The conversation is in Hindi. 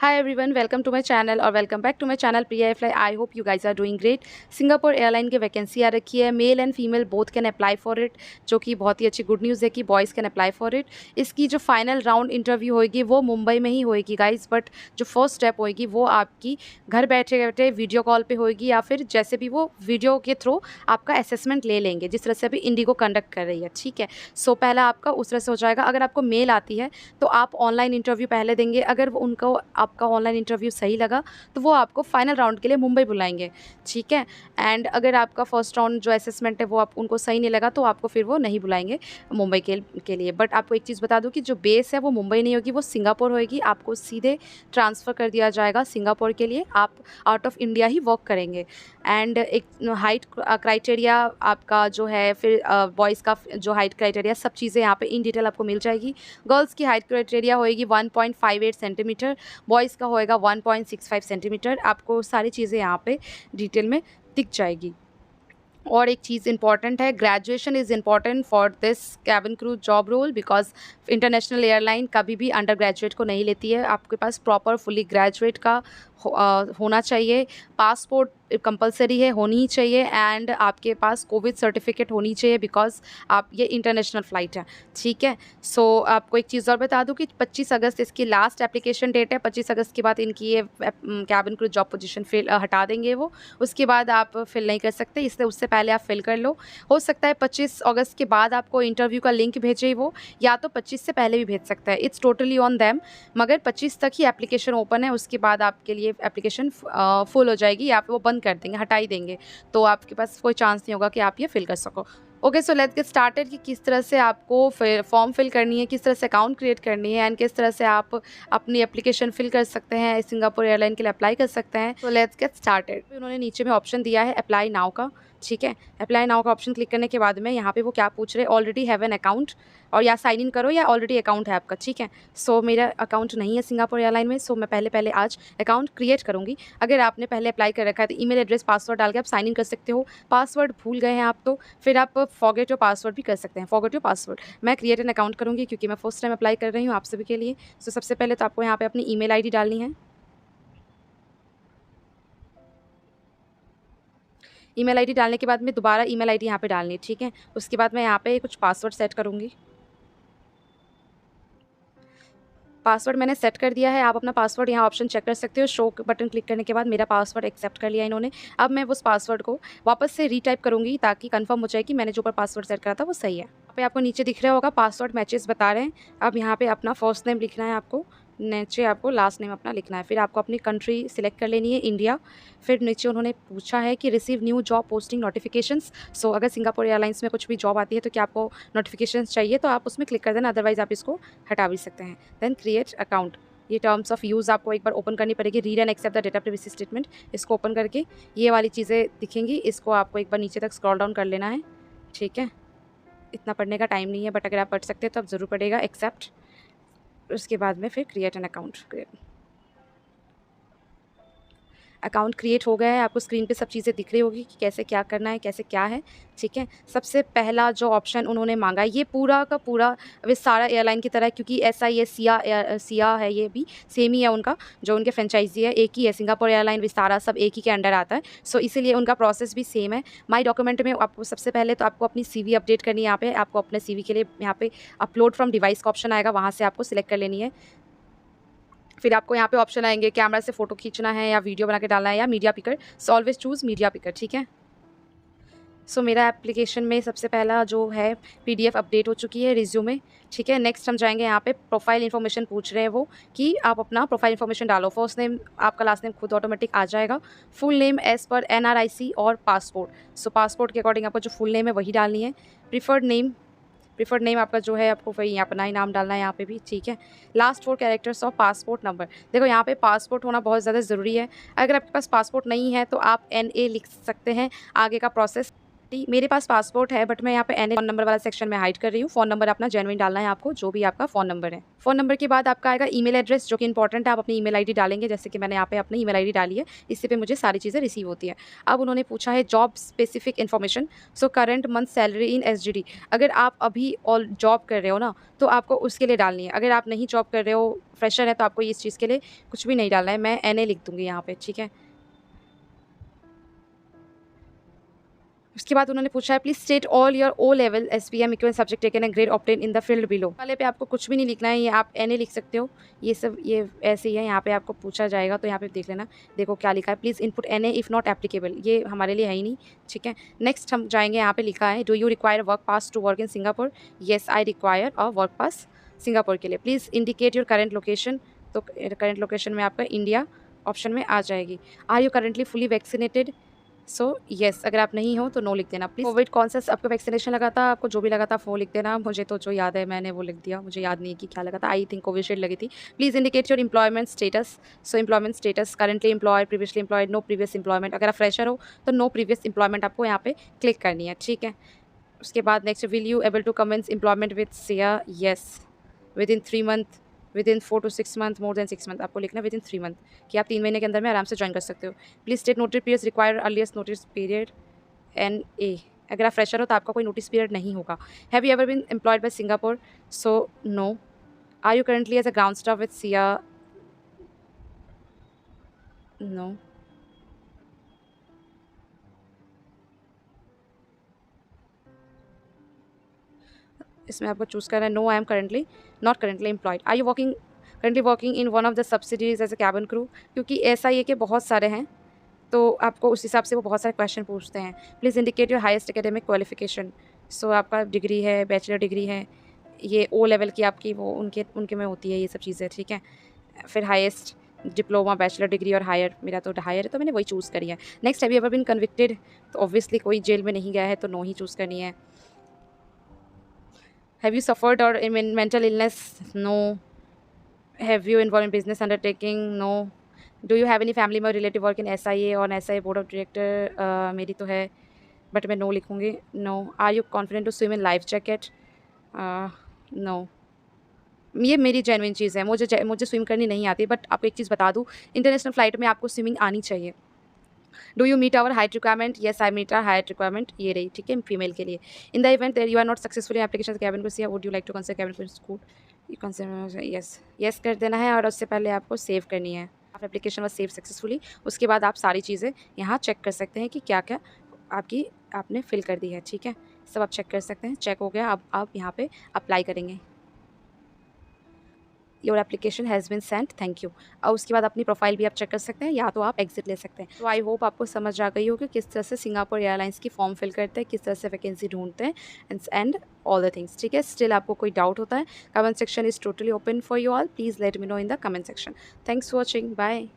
Hi everyone, welcome to my channel और welcome back to my channel Priya Fly. I hope you guys are doing great. Singapore airline की वैकेंसी आ रखी है, male and female both can apply for it, जो कि बहुत ही अच्छी गुड न्यूज़ है कि boys can apply for it. इसकी जो फाइनल राउंड इंटरव्यू होएगी वो मुंबई में ही होएगी गाइज, बट जो फर्स्ट स्टेप होएगी वो आपकी घर बैठे बैठे वीडियो कॉल पे होएगी या फिर जैसे भी वो वीडियो के थ्रू आपका असेसमेंट ले लेंगे, जिस तरह से अभी इंडिगो कंडक्ट कर रही है. ठीक है, सो पहला आपका उस तरह से हो जाएगा. अगर आपको मेल आती है तो आप ऑनलाइन इंटरव्यू पहले देंगे. अगर वो उनको आपका ऑनलाइन इंटरव्यू सही लगा तो वो आपको फाइनल राउंड के लिए मुंबई बुलाएंगे. ठीक है, एंड अगर आपका फर्स्ट राउंड जो असेसमेंट है वो आप उनको सही नहीं लगा तो आपको फिर वो नहीं बुलाएंगे मुंबई के लिए. बट आपको एक चीज़ बता दूं कि जो बेस है वो मुंबई नहीं होगी, वो सिंगापुर होएगी. आपको सीधे ट्रांसफ़र कर दिया जाएगा सिंगापुर के लिए. आप out of India he work करेंगे. एंड एक हाइट क्राइटेरिया आपका जो है, फिर बॉयज़ का जो हाइट क्राइटेरिया, सब चीज़ें यहाँ पे इन डिटेल आपको मिल जाएगी. गर्ल्स की हाइट क्राइटेरिया होएगी 1.58 सेंटीमीटर, बॉयज़ का होएगा 1.65 सेंटीमीटर. आपको सारी चीज़ें यहाँ पे डिटेल में दिख जाएगी. और एक चीज़ इंपॉर्टेंट है, graduation is important for this cabin crew job role, because international airline कभी भी अंडर ग्रेजुएट को नहीं लेती है. आपके पास प्रॉपर फुली ग्रेजुएट का होना चाहिए. पासपोर्ट कंपलसरी है, होनी ही चाहिए. एंड आपके पास कोविड सर्टिफिकेट होनी चाहिए, बिकॉज आप ये इंटरनेशनल फ़्लाइट है. ठीक है, सो आपको एक चीज़ और बता दूं कि 25 अगस्त इसकी लास्ट एप्लीकेशन डेट है. 25 अगस्त के बाद इनकी ये cabin crew job position fill हटा देंगे वो. उसके बाद आप फिल नहीं कर सकते, इसलिए उससे पहले आप फिल कर लो. हो सकता है 25 अगस्त के बाद आपको इंटरव्यू का लिंक भेजे वो, या तो 25 से पहले भी भेज सकता है. इट्स टोटली ऑन देम, मगर 25 तक ही एप्लीकेशन ओपन है. उसके बाद आपके लिए एप्लीकेशन फुल हो जाएगी या फिर वो बंद कर देंगे, हटा ही देंगे. तो आपके पास कोई चांस नहीं होगा कि आप ये फिल कर सको. Okay, so let's get started कि किस तरह से आपको फॉर्म फिल करनी है, किस तरह से अकाउंट क्रिएट करनी है, एंड किस तरह से आप अपनी एप्लीकेशन फिल कर सकते हैं, सिंगापुर एयरलाइन के लिए अप्लाई कर सकते हैं. तो लेट्स गेट स्टार्टेड. उन्होंने नीचे में ऑप्शन दिया है अप्लाई नाउ का. ठीक है, अप्लाई नाउ का ऑप्शन क्लिक करने के बाद में यहाँ पे वो क्या पूछ रहे हैं, ऑलरेडी हैव एन अकाउंट, और या साइन इन करो या ऑलरेडी अकाउंट है आपका. ठीक है, सो मेरा अकाउंट नहीं है सिंगापुर एयरलाइन में, सो मैं पहले आज अकाउंट क्रिएट करूँगी. अगर आपने पहले अप्लाई कर रखा है तो ईमेल एड्रेस पासवर्ड डाल के आप साइन इन कर सकते हो. पासवर्ड भूल गए हैं आप तो फिर आप फॉरगेट योर पासवर्ड भी कर सकते हैं. फॉरगेट योर पासवर्ड, मैं क्रिएट एन अकाउंट करूँगी क्योंकि मैं फर्स्ट टाइम अप्लाई कर रही हूँ आप सभी के लिए. सो सबसे पहले तो आपको यहाँ पे अपनी ईमेल आईडी डालनी है. ईमेल आईडी डालने के बाद में दोबारा ईमेल आईडी यहाँ पे डालनी है. ठीक है, उसके बाद मैं यहाँ पे कुछ पासवर्ड सेट करूँगी. पासवर्ड मैंने सेट कर दिया है. आप अपना पासवर्ड यहाँ ऑप्शन चेक कर सकते हो. शो बटन क्लिक करने के बाद मेरा पासवर्ड एक्सेप्ट कर लिया इन्होंने. अब मैं उस पासवर्ड को वापस से रीटाइप करूँगी ताकि कंफर्म हो जाए कि मैंने जो ऊपर पासवर्ड सेट करा था वो सही है. यहाँ पे आपको नीचे दिख रहा होगा पासवर्ड मैचेस बता रहे हैं. अब यहाँ पे अपना फर्स्ट नेम लिखना है आपको, नीचे आपको लास्ट नेम अपना लिखना है. फिर आपको अपनी कंट्री सिलेक्ट कर लेनी है, इंडिया. फिर नीचे उन्होंने पूछा है कि receive new job posting notifications. So अगर सिंगापुर एयरलाइंस में कुछ भी जॉब आती है तो क्या आपको नोटिफिकेशंस चाहिए तो आप उसमें क्लिक कर देना, अदरवाइज आप इसको हटा भी सकते हैं. Then create account. ये टर्म्स ऑफ यूज़ आपको एक बार ओपन करनी पड़ेगी. Read and accept the data privacy statement, इसको ओपन करके ये वाली चीज़ें दिखेंगी, इसको आपको एक बार नीचे तक स्क्रॉल डाउन कर लेना है. ठीक है, इतना पढ़ने का टाइम नहीं है, बट अगर आप पढ़ सकते हैं तो आप ज़रूर पढ़ेगा. एक्सेप्ट, उसके बाद में फिर क्रिएट एन अकाउंट क्रिएट हो गया है. आपको स्क्रीन पे सब चीज़ें दिख रही होगी कि कैसे क्या करना है, कैसे क्या है. ठीक है, सबसे पहला जो ऑप्शन उन्होंने मांगा, ये पूरा का पूरा विस्तारा एयरलाइन की तरह, क्योंकि ऐसा ये सिया है, ये भी सेम ही है उनका, जो उनके फ्रेंचाइजी है एक ही है. सिंगापुर एयरलाइन, विस्तारा, सब एक ही के अंडर आता है. सो इसीलिए उनका प्रोसेस भी सेम है. माई डॉक्यूमेंट में आपको सबसे पहले तो आपको अपनी CV अपडेट करनी है. यहाँ पे आपको अपने CV के लिए यहाँ पे अपलोड फ्रॉम डिवाइस का ऑप्शन आएगा, वहाँ से आपको सिलेक्ट कर लेनी है. फिर आपको यहाँ पे ऑप्शन आएंगे कैमरा से फ़ोटो खींचना है या वीडियो बना के डालना है या media picker. So always choose media picker. ठीक है, सो मेरा एप्लीकेशन में सबसे पहला जो है PDF अपडेट हो चुकी है, रिज्यूमे. ठीक है, नेक्स्ट हम जाएंगे यहाँ पे प्रोफाइल इन्फॉर्मेशन पूछ रहे हैं वो, कि आप अपना प्रोफाइल इन्फॉर्मेशन डालो. फर्स्ट नेम आपका, लास्ट नेम खुद ऑटोमेटिक आ जाएगा. Full name as per NRIC और पासपोर्ट. सो पासपोर्ट के अकॉर्डिंग आपको जो फुल नेम है वही डालनी है. प्रीफर्ड नेम आपका जो है आपको वही अपना ही नाम डालना है यहाँ पे भी. ठीक है, last 4 characters of passport number. देखो यहाँ पे पासपोर्ट होना बहुत ज़्यादा ज़रूरी है. अगर आपके पास पासपोर्ट नहीं है तो आप NA लिख सकते हैं. आगे का प्रोसेस नाइन्टी। मेरे पास पासपोर्ट है, बट मैं यहाँ पे एन फ़ोन नंबर वाला सेक्शन में हाइड कर रही हूँ। फ़ोन नंबर अपना जेन्युइन डालना है आपको, जो भी आपका फ़ोन नंबर है। फ़ोन नंबर के बाद आपका आएगा ईमेल एड्रेस, जो कि इंपॉर्टेंट है। आप अपनी ईमेल आईडी डालेंगे, जैसे कि मैंने यहाँ पे अपनी ईमेल आईडी डाली है, इससे पे मुझे सारी चीज़ें रिसीव होती है। अब उन्होंने पूछा है job specific information, so current month salary in SGD. अगर आप अभी और जॉब कर रहे हो ना, तो आपको उसके लिए डालनी है। अगर आप नहीं जॉब कर रहे हो, फ्रेशर है, तो आपको इस चीज़ के लिए कुछ भी नहीं डालना है। मैं एनए लिख दूँगी यहाँ पे, ठीक है। उसके बाद उन्होंने पूछा है please state all your O level SPM equal subject taken and grade obtain in the field below. वाले पे आपको कुछ भी नहीं लिखना है, ये आप एनए लिख सकते हो। ये सब ये ऐसे ही है, यहाँ पे आपको पूछा जाएगा तो यहाँ पे देख लेना। देखो क्या लिखा है, please input NA if not applicable. ये हमारे लिए है ही नहीं, ठीक है। नेक्स्ट हम जाएंगे, यहाँ पे लिखा है do you require work pass to work in Singapore. Yes I require a work pass Singapore के लिए। Please indicate your current location. तो करेंट लोकेशन में आपका इंडिया ऑप्शन में आ जाएगी। Are you currently fully vaccinated. So yes, अगर आप नहीं हो तो नो लिख देना प्लीज़। कोविड कौन सा आपको वैक्सीनेशन लगा था, आपको जो भी लगा था वो लिख देना। मुझे तो जो याद है मैंने वो लिख दिया, मुझे याद नहीं कि क्या लगा था। आई थिंक कोविशील्ड लगी थी। Please indicate your employment status. So employment status currently employed, previously employed, no previous employment. अगर आप फ्रेशर हो तो नो प्रीवियस एम्प्लॉयमेंट आपको यहाँ पे क्लिक करनी है, ठीक है। उसके बाद next, will you able to commence employment with SIA. Yes, within 3 month, within 4 to 6 month, more than 6 month. आपको लिखना विद इन 3 मंथ, कि आप 3 महीने के अंदर में आराम से ज्वाइन कर सकते हो। Please state notice period require earliest notice period N A. अगर आप फ्रेशर हो तो आपका कोई नोटिस पीरियड नहीं होगा। Have you ever been employed by Singapore. So no. Are you currently as a ground staff with SIA. No. इसमें आपको चूज़ करना है no I am currently not currently employed. Are you currently working in one of the subsidies as a cabin crew. क्योंकि ऐसा ये कि बहुत सारे हैं, तो आपको उस हिसाब से वो बहुत सारे क्वेश्चन पूछते हैं। Please indicate your highest academic qualification. So आपका डिग्री है, बैचलर डिग्री है, ये ओ लेवल की आपकी वो उनके उनके में होती है ये सब चीज़ें, ठीक है। फिर हाईएस्ट डिप्लोमा, बैचलर डिग्री और हायर। मेरा तो हायर है तो मैंने वही चूज़ करी है। Next, have you ever been convicted. तो ऑब्वियसली कोई जेल में नहीं गया है तो नो ही चूज़ करनी है। Have you suffered or in mental illness. No. Have you involve in business undertaking. No. Do you have any family में relative work in SIA or SIA board of director. मेरी तो है, बट मैं नो लिखूँगी। No. Are you confident to swim in life jacket. No. ये मेरी जेन्युइन चीज़ है, मुझे स्विम करनी नहीं आती, बट आपको एक चीज़ बता दूँ, इंटरनेशनल फ्लाइट में आपको स्विमिंग आनी चाहिए। Do you meet our height requirement. Yes I meet our height requirement. ये रही, ठीक है, फीमेल के लिए। In the event that you are not successful in application cabin crew would you like to consider cabin school. You consider yes, yes कर देना है, और उससे पहले आपको सेव करनी है। आप एप्लीकेशन वॉज सेव सक्सेसफुली। उसके बाद आप सारी चीज़ें यहाँ चेक कर सकते हैं कि क्या क्या आपने फिल कर दी है, ठीक है। सब आप चेक कर सकते हैं। चेक हो गया, अब आप यहाँ पे अप्लाई करेंगे। Your application has been Saint, thank you. और उसके बाद अपनी प्रोफाइल भी आप चेक कर सकते हैं, या तो आप एग्जिट ले सकते हैं। तो आई होप आपको समझ आ गई हो कि किस तरह से सिंगापुर एयरलाइंस की फॉर्म फिल करते हैं, किस तरह से वैकेंसी ढूंढते हैं एंड ऑल द थिंग्स, ठीक है। स्टिल आपको कोई डाउट होता है, comment section is totally open for you all. Please let me know in the comment section. Thanks for watching, bye.